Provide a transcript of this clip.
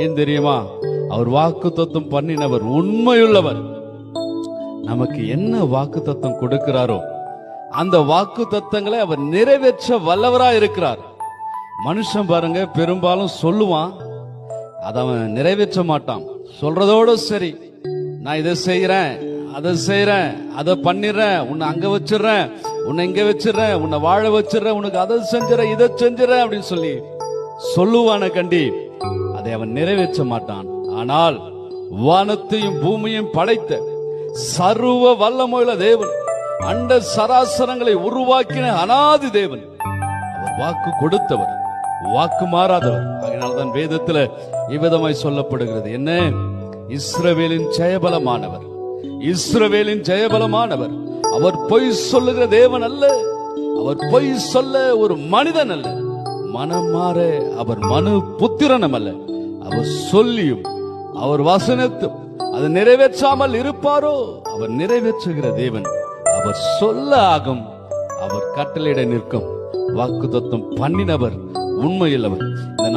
ஏன் தெரியுமா? அவர் வாக்குத்தத்தம் பண்ணினவர் உண்மையுள்ளவர். நமக்கு என்ன வாக்குத்தத்தம் கொடுக்கிறாரோ அந்த வாக்குத்தத்தங்களை அவர் நிறைவேற்ற வல்லவரா இருக்கிறார். மனுஷன் பாருங்க, பெரும்பாலும் சொல்லுவான், அதை அவன் நிறைவேற்ற மாட்டான். சொல்றதோட சரி, நான் இதை செய்யறேன், அதை செய்யறேன், அதை பண்ணிடுறேன், உன்னை அங்க வச்சிடறேன், உன்னை இங்க வச்சிடறேன், உன்னை வாழ வச்சிடறேன், உனக்கு அதை செஞ்சிடறேன், இதை செஞ்சிடறேன் அப்படின்னு சொல்லி சொல்லுவான கண்டி அதை அவன் நிறைவேற்ற மாட்டான். ஆனால் வானத்தையும் பூமியையும் படைத்த சர்வ வல்லமையுள்ள தேவன், அண்ட சராசரங்களை உருவாக்கின அனாதி தேவன், அவர் வாக்கு கொடுத்தவர், வாக்கு மாறாதவர். அதனால்தான் வேதத்தில் இவ்விதமாய் சொல்லப்படுகிறது, என்ன? இஸ்ரவேலின் ஜெயபலமானவர், இஸ்ரவேலின் ஜெயபலமானவர். அவர் பொய் சொல்லுகிற தேவன் அல்ல, அவர் பொய் சொல்ல ஒரு மனிதன் அல்ல, மனம் மாற அவர் மனு புத்திரனும் அல்ல. அவர் சொல்லியும் அவர் வசனத்தும் அது நிறைவேற்றாமல் இருப்பாரோ? அவர் நிறைவேற்றுகிற தேவன். அவர் சொல்ல ஆகும், அவர் கட்டளையிட நிற்கும். வாக்குத்தத்தம் பண்ணினவர் உண்மையில் அவர். இந்த